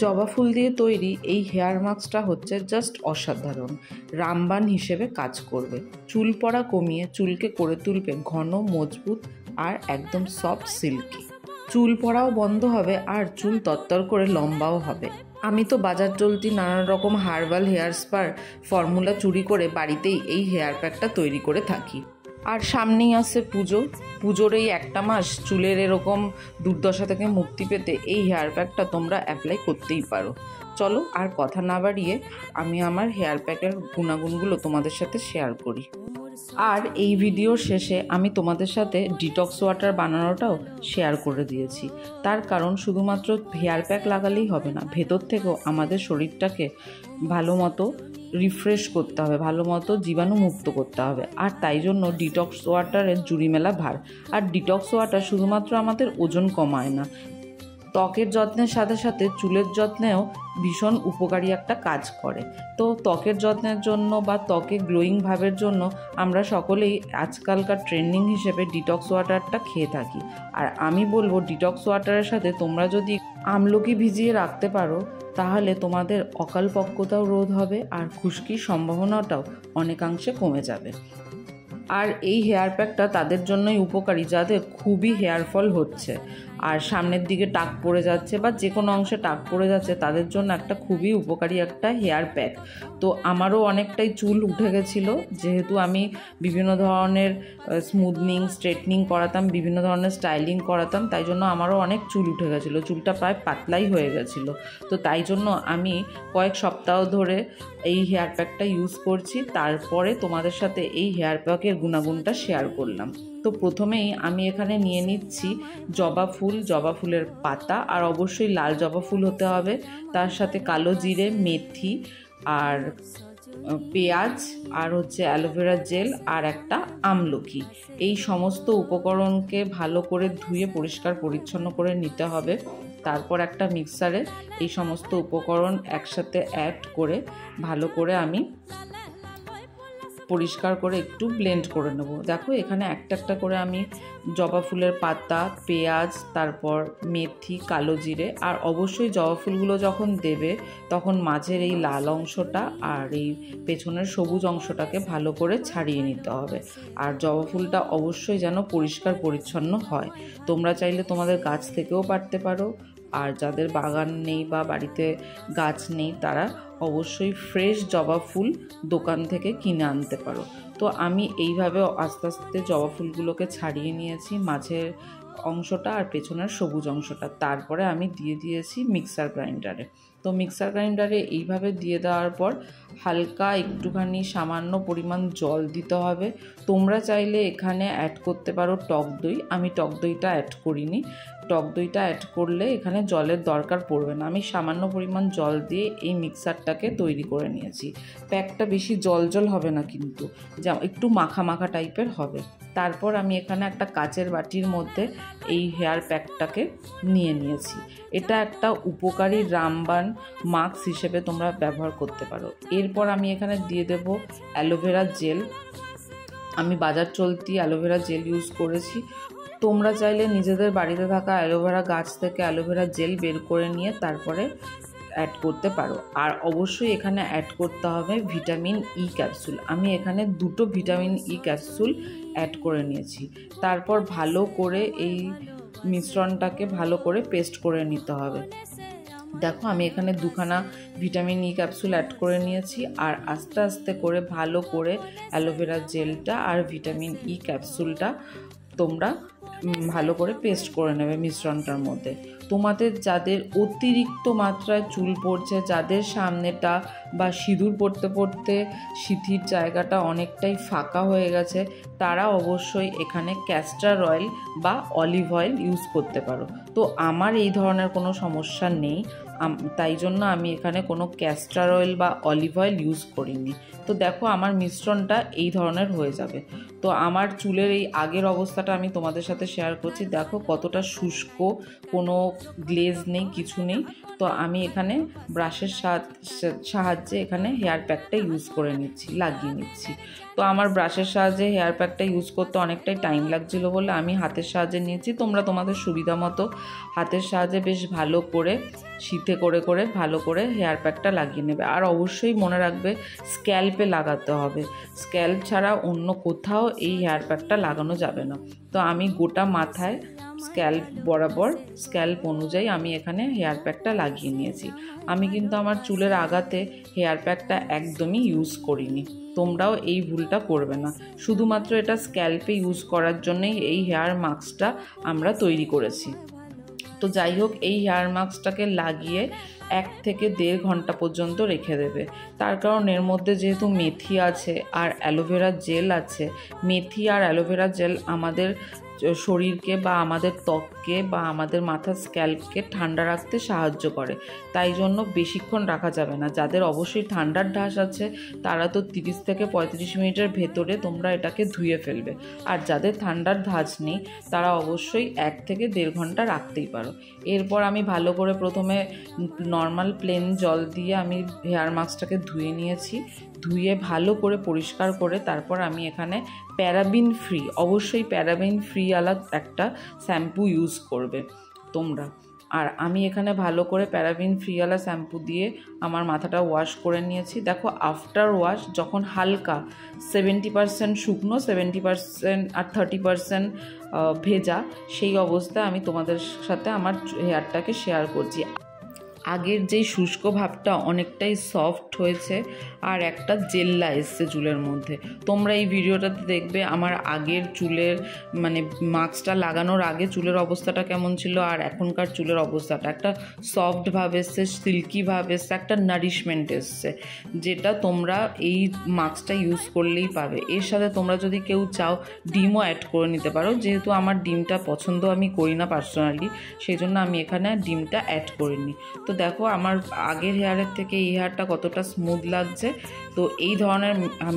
জবা ফুল দিয়ে তৈরি এই হেয়ার মাস্কটা হচ্ছে জাস্ট অসাধারণ, রামবাণ হিসেবে কাজ করবে। চুল পড়া কমিয়ে চুলকে করে তুলবে ঘন, মজবুত আর একদম সফট সিল্কি। চুল পড়াও বন্ধ হবে আর চুল তত্তর করে লম্বাও হবে। আমি তো বাজার চলতি নানান রকম হার্বাল হেয়ার স্পার ফর্মুলা চুরি করে বাড়িতেই এই হেয়ার প্যাকটা তৈরি করে থাকি। আর সামনেই আসছে পুজো। পুজোর এই একটা মাস চুলের এরকম দুর্দশা থেকে মুক্তি পেতে এই হেয়ার প্যাকটা তোমরা অ্যাপ্লাই করতেই পারো। চলো আর কথা না বাড়িয়ে আমি আমার হেয়ার প্যাকের গুণাগুণগুলো তোমাদের সাথে শেয়ার করি। আর এই ভিডিওর শেষে আমি তোমাদের সাথে ডিটক্স ওয়াটার বানানোটাও শেয়ার করে দিয়েছি। তার কারণ শুধুমাত্র হেয়ার প্যাক লাগালেই হবে না, ভেতর থেকেও আমাদের শরীরটাকে ভালো মতো রিফ্রেশ করতে হবে, ভালো মতো জীবাণুমুক্ত করতে হবে। আর তাই জন্য ডিটক্স ওয়াটারের জুড়ি মেলা ভার। আর ডিটক্স ওয়াটার শুধুমাত্র আমাদের ওজন কমায় না, ত্বকের যত্নের সাথে সাথে চুলের যত্নেও ভীষণ উপকারী একটা কাজ করে। তো ত্বকের যত্নের জন্য বা ত্বকে গ্লোয়িং ভাবের জন্য আমরা সকলেই আজকালকার ট্রেন্ডিং হিসেবে ডিটক্স ওয়াটারটা খেয়ে থাকি। আর আমি বলবো ডিটক্স ওয়াটারের সাথে তোমরা যদি আমলকি ভিজিয়ে রাখতে পারো তাহলে তোমাদের অকালপক্কতাও রোধ হবে আর খুশকির সম্ভাবনাটাও অনেকাংশে কমে যাবে। আর এই হেয়ার প্যাকটা তাদের জন্যই উপকারী যাদের খুবই হেয়ার ফল হচ্ছে আর সামনের দিকে টাক পড়ে যাচ্ছে বা যে কোনো অংশে টাক পড়ে যাচ্ছে, তাদের জন্য একটা খুবই উপকারী একটা হেয়ার প্যাক। তো আমারও অনেকটাই চুল উঠে গেছিলো, যেহেতু আমি বিভিন্ন ধরনের স্মুথনিং, স্ট্রেটনিং করাতাম, বিভিন্ন ধরনের স্টাইলিং করাতাম, তাই জন্য আমারও অনেক চুল উঠে গেছিলো, চুলটা প্রায় পাতলাই হয়ে গেছিলো। তো তাই জন্য আমি কয়েক সপ্তাহ ধরে এই হেয়ার প্যাকটা ইউজ করছি। তারপরে তোমাদের সাথে এই হেয়ার প্যাকের গুণাগুণটা শেয়ার করলাম। তো প্রথমেই আমি এখানে নিয়ে নিচ্ছি জবা ফুল, জবা ফুলের পাতা, আর অবশ্যই লাল জবা ফুল হতে হবে, তার সাথে কালো জিরে, মেথি আর পেঁয়াজ আর হচ্ছে অ্যালোভেরা জেল আর একটা আমলকি। এই সমস্ত উপকরণকে ভালো করে ধুয়ে পরিষ্কার পরিচ্ছন্ন করে নিতে হবে। তারপর একটা মিক্সারে এই সমস্ত উপকরণ একসাথে অ্যাড করে ভালো করে আমি পরিষ্কার করে একটু ব্লেন্ড করে নেব। দেখো এখানে একটা একটা করে আমি জবা ফুলের পাতা, পেঁয়াজ, তারপর মেথি, কালো জিরে, আর অবশ্যই জবা ফুলগুলো যখন দেবে তখন মাঝের এই লাল অংশটা আর এই পেছনের সবুজ অংশটাকে ভালো করে ছাড়িয়ে নিতে হবে। আর জবা ফুলটা অবশ্যই যেন পরিষ্কার পরিচ্ছন্ন হয়। তোমরা চাইলে তোমাদের গাছ থেকেও পারতে পারো, আর যাদের বাগান নেই বা বাড়িতে গাছ নেই তারা অবশ্যই ফ্রেশ জবা ফুল দোকান থেকে কিনে আনতে পারো। তো আমি এইভাবে আস্তে আস্তে জবা ফুলগুলোকে ছাড়িয়ে নিয়েছি, মাঝের অংশটা আর পেছনের সবুজ অংশটা। তারপরে আমি দিয়ে দিয়েছি মিক্সার গ্রাইন্ডারে। তো মিক্সার গ্রাইন্ডারে এইভাবে দিয়ে দেওয়ার পর হালকা একটুখানি সামান্য পরিমাণ জল দিতে হবে। তোমরা চাইলে এখানে অ্যাড করতে পারো টক দই, আমি টক দইটা অ্যাড করিনি। টক দইটা অ্যাড করলে এখানে জলের দরকার পড়বে না। আমি সামান্য পরিমাণ জল দিয়ে এই মিক্সারটাকে তৈরি করে নিয়েছি। প্যাকটা বেশি জল জল হবে না, কিন্তু যা একটু মাখা মাখা টাইপের হবে। তারপর আমি এখানে একটা কাচের বাটির মধ্যে এই হেয়ার প্যাকটাকে নিয়ে নিয়েছি। এটা একটা উপকারী রামবাণ মাস্ক হিসেবে তোমরা ব্যবহার করতে পারো। এরপর আমি এখানে দিয়ে দেব অ্যালোভেরা জেল। আমি বাজার চলতি অ্যালোভেরা জেল ইউজ করেছি। তোমরা চাইলে নিজেদের বাড়িতে থাকা অ্যালোভেরা গাছ থেকে অ্যালোভেরা জেল বের করে নিয়ে তারপরে অ্যাড করতে পারো। আর অবশ্যই এখানে অ্যাড করতে হবে ভিটামিন ই ক্যাপসুল। আমি এখানে 2টো ভিটামিন ই ক্যাপসুল অ্যাড করে নিয়েছি। তারপর ভালো করে এই মিশ্রণটাকে ভালো করে পেস্ট করে নিতে হবে। দেখো আমি এখানে 2খানা ভিটামিন ই ক্যাপসুল অ্যাড করে নিয়েছি। আর আস্তে আস্তে করে ভালো করে অ্যালোভেরা জেলটা আর ভিটামিন ই ক্যাপসুলটা তোমরা ভালো করে পেস্ট করে নেবে মিশ্রণটার মধ্যে। তোমাদের যাদের অতিরিক্ত মাত্রায় চুল পড়ছে, যাদের সামনেটা বা সিঁদুর পড়তে পড়তে সিঁথির জায়গাটা অনেকটাই ফাঁকা হয়ে গেছে, তারা অবশ্যই এখানে ক্যাস্টর অয়েল বা অলিভ অয়েল ইউজ করতে পারো। তো আমার এই ধরনের কোনো সমস্যা নেই, তাই জন্য আমি এখানে কোনো ক্যাস্টর অয়েল বা অলিভ অয়েল ইউজ করিনি। তো দেখো আমার মিশ্রণটা এই ধরনের হয়ে যাবে। তো আমার চুলের এই আগের অবস্থাটা আমি তোমাদের সাথে শেয়ার করছি। দেখো কতটা শুষ্ক, কোনো গ্লেজ নেই, কিছু নেই। তো আমি এখানে ব্রাশের সাহায্যে এখানে হেয়ার প্যাকটা ইউজ করে নিচ্ছি, লাগিয়ে নিচ্ছি। তো আমার ব্রাশের সাহায্যে হেয়ার প্যাকটা ইউজ করতে অনেকটাই টাইম লাগছিল বলে আমি হাতের সাহায্যে নিয়েছি। তোমরা তোমাদের সুবিধা মতো হাতের সাহায্যে বেশ ভালো করে শীতে করে করে ভালো করে হেয়ার প্যাকটা লাগিয়ে নেবে। আর অবশ্যই মনে রাখবে স্ক্যাল্পে লাগাতে হবে, স্ক্যাল্প ছাড়া অন্য কোথাও এই হেয়ার প্যাকটা লাগানো যাবে না। তো আমি গোটা মাথায় স্ক্যাল্প বরাবর, স্ক্যাল্প অনুযায়ী আমি এখানে হেয়ার প্যাকটা লাগিয়ে নিয়েছি। আমি কিন্তু আমার চুলের আগাতে হেয়ার প্যাকটা একদমই ইউজ করিনি। তোমরাও এই ভুলটা করবে না। শুধুমাত্র এটা স্ক্যাল্পে ইউজ করার জন্যই এই হেয়ার মাস্কটা আমরা তৈরি করেছি। তো যাই হোক, এই হেয়ার মাস্কটাকে লাগিয়ে 1 থেকে 1.5 ঘন্টা পর্যন্ত রেখে দেবে। তার কারণ এর মধ্যে যেহেতু মেথি আছে আর অ্যালোভেরা জেল আছে, মেথি আর অ্যালোভেরা জেল আমাদের শরীরকে বা আমাদের ত্বককে বা আমাদের মাথার স্ক্যাল্পকে ঠান্ডা রাখতে সাহায্য করে। তাই জন্য বেশিক্ষণ রাখা যাবে না। যাদের অবশ্যই ঠান্ডার ঢাস আছে তারা তো 30 থেকে 35 মিনিটের ভেতরে তোমরা এটাকে ধুয়ে ফেলবে। আর যাদের ঠান্ডার ধাঁচ নেই তারা অবশ্যই 1 থেকে 1.5 ঘন্টা রাখতেই পারো। এরপর আমি ভালো করে প্রথমে নর্মাল প্লেন জল দিয়ে আমি হেয়ার মাস্কটাকে ধুয়ে নিয়েছি। ধুয়ে ভালো করে পরিষ্কার করে তারপর আমি এখানে প্যারাবিন ফ্রি, অবশ্যই প্যারাবিন ফ্রি আলা একটা শ্যাম্পু ইউজ করবে তোমরা। আর আমি এখানে ভালো করে প্যারাবিন ফ্রিওয়ালা শ্যাম্পু দিয়ে আমার মাথাটা ওয়াশ করে নিয়েছি। দেখো আফটার ওয়াশ যখন হালকা 70% শুকনো, 70% আর 30% ভেজা, সেই অবস্থায় আমি তোমাদের সাথে আমার হেয়ারটাকে শেয়ার করছি। আগের যেই শুষ্ক ভাবটা অনেকটাই সফট হয়েছে আর একটা জেল্লা এসছে চুলের মধ্যে। তোমরা এই ভিডিওটাতে দেখবে আমার আগের চুলের মানে মাস্কটা লাগানোর আগে চুলের অবস্থাটা কেমন ছিল আর এখনকার চুলের অবস্থাটা। একটা সফট ভাব এসছে, সিল্কি ভাব এসছে, একটা নারিশমেন্ট এসছে, যেটা তোমরা এই মাস্কটা ইউজ করলেই পাবে। এর সাথে তোমরা যদি কেউ চাও ডিমও অ্যাড করে নিতে পারো। যেহেতু আমার ডিমটা পছন্দ আমি করি না পার্সোনালি, সেই জন্য আমি এখানে ডিমটা অ্যাড করিনি। তো দেখো আমার আগের হেয়ারের থেকে এই হেয়ারটা কতটা স্মুথ লাগছে। তো এই ধরনের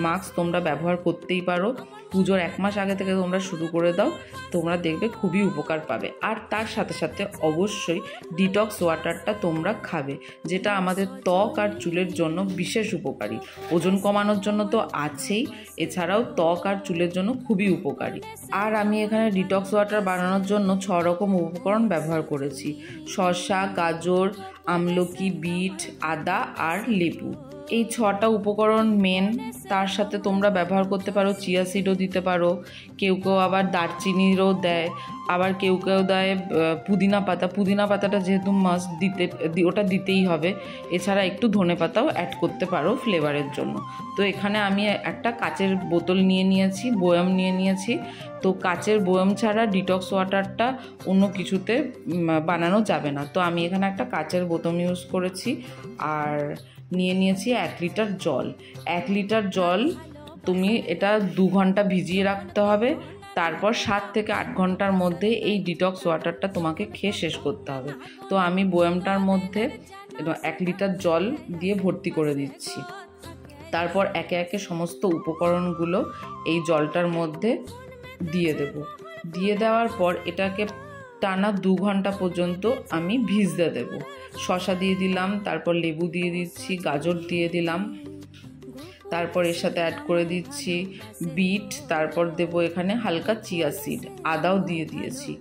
মাস্ক তোমরা ব্যবহার করতেই পারো। পুজোর 1 মাস আগে থেকে তোমরা শুরু করে দাও, তোমরা দেখবে খুবই উপকার পাবে। আর তার সাথে সাথে অবশ্যই ডিটক্স ওয়াটারটা তোমরা খাবে, যেটা আমাদের ত্বক আর চুলের জন্য বিশেষ উপকারী। ওজন কমানোর জন্য তো আছেই, এছাড়াও ত্বক আর চুলের জন্য খুবই উপকারী। আর আমি এখানে ডিটক্স ওয়াটার বানানোর জন্য 6 রকম উপকরণ ব্যবহার করেছি: শসা, গাজর, আমলকি, বিট, আদা আর লেবু। এই 6টা উপকরণ মেন। তার সাথে তোমরা ব্যবহার করতে পারো চিয়া সিডও দিতে পারো, কেউ কেউ আবার দারচিনিরও দেয়, আবার কেউ কেউ দেয় পুদিনা পাতা। পুদিনা পাতাটা যেহেতু মাস্ট ওটা দিতেই হবে। এছাড়া একটু ধনে পাতাও অ্যাড করতে পারো ফ্লেভারের জন্য। তো এখানে আমি একটা কাচের বোতল নিয়ে নিয়েছি, বয়াম নিয়ে নিয়েছি। তো কাচের বয়াম ছাড়া ডিটক্স ওয়াটারটা অন্য কিছুতে বানানো যাবে না। তো আমি এখানে একটা কাচের বোতল ইউজ করেছি। আর নিয়ে নিয়েছি 1 লিটার জল। 1 লিটার জল তুমি এটা 2 ঘন্টা ভিজিয়ে রাখতে হবে। তারপর 7 থেকে 8 ঘন্টার মধ্যে এই ডিটক্স ওয়াটারটা তোমাকে খেয়ে শেষ করতে হবে। তো আমি বয়ামটার মধ্যে 1 লিটার জল দিয়ে ভর্তি করে দিচ্ছি। তারপর একে একে সমস্ত উপকরণগুলো এই জলটার মধ্যে দিয়ে দেব। দিয়ে দেওয়ার পর এটাকে টানা 2 ঘন্টা পর্যন্ত আমি ভিজতে দেব। শসা দিয়ে দিলাম, তারপর লেবু দিয়ে দিচ্ছি, গাজর দিয়ে দিলাম, তারপর এর সাথে অ্যাড করে দিচ্ছি বিট, তারপর দেব এখানে হালকা চিয়া সিড, আদাও দিয়ে দিয়েছি।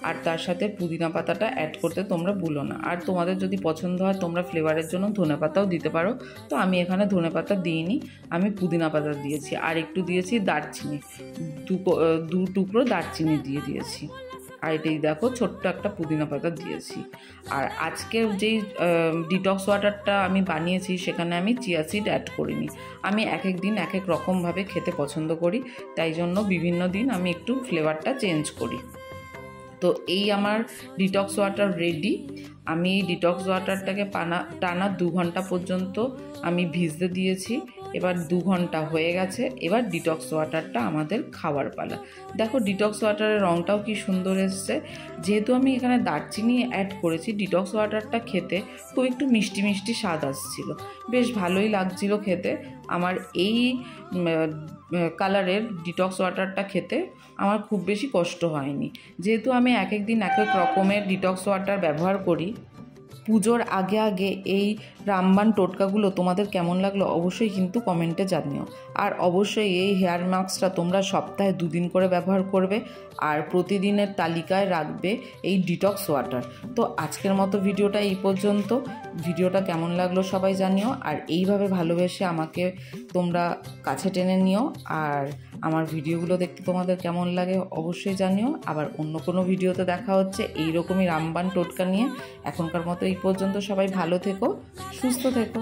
আর তার সাথে পুদিনা পাতাটা অ্যাড করতে তোমরা ভুলো না। আর তোমাদের যদি পছন্দ হয় তোমরা ফ্লেভারের জন্য ধনে পাতাও দিতে পারো। তো আমি এখানে ধনে পাতা দিইনি, আমি পুদিনা পাতা দিয়েছি। আর একটু দিয়েছি দারচিনি, 2 টুকরো দারচিনি দিয়ে দিয়েছি। আর এটাই দেখো ছোট্ট একটা পুদিনা পাতা দিয়েছি। আর আজকের যেই ডিটক্স ওয়াটারটা আমি বানিয়েছি সেখানে আমি চিয়া সিড অ্যাড করিনি। আমি এক এক দিন এক এক রকমভাবে খেতে পছন্দ করি, তাই জন্য বিভিন্ন দিন আমি একটু ফ্লেভারটা চেঞ্জ করি। তো এই আমার ডিটক্স ওয়াটার রেডি। আমি এই ডিটক্স ওয়াটারটাকে টানা 2 ঘন্টা পর্যন্ত আমি ভিজতে দিয়েছি। এবার 2 ঘন্টা হয়ে গেছে, এবার ডিটক্স ওয়াটারটা আমাদের খাওয়ার পালা। দেখো ডিটক্স ওয়াটারের রঙটাও কি সুন্দর এসছে। যেহেতু আমি এখানে দারচিনি অ্যাড করেছি, ডিটক্স ওয়াটারটা খেতে খুব একটু মিষ্টি মিষ্টি স্বাদ আসছিল, বেশ ভালোই লাগছিল খেতে। আমার এই কালারের ডিটক্স ওয়াটারটা খেতে আমার খুব বেশি কষ্ট হয়নি, যেহেতু আমি এক এক দিন এক এক রকমের ডিটক্স ওয়াটার ব্যবহার করি। পুজোর আগে আগে এই রামবান টোটকাগুলো তোমাদের কেমন লাগলো অবশ্যই কিন্তু কমেন্টে জানিও। আর অবশ্যই এই হেয়ার মাস্কটা তোমরা সপ্তাহে 2 দিন করে ব্যবহার করবে, আর প্রতিদিনের তালিকায় রাখবে এই ডিটক্স ওয়াটার। তো আজকের মতো ভিডিওটা এই পর্যন্ত। ভিডিওটা কেমন লাগলো সবাই জানিও, আর এইভাবে ভালোবেসে আমাকে তোমরা কাছে টেনে নিও। আর আমার ভিডিওগুলো দেখতে তোমাদের কেমন লাগে অবশ্যই জানিও। আবার অন্য কোনো ভিডিওতে দেখা হচ্ছে এইরকমই রামবান টোটকা নিয়ে। এখনকার মতো এই পর্যন্ত, সবাই ভালো থেকো, সুস্থ থেকো।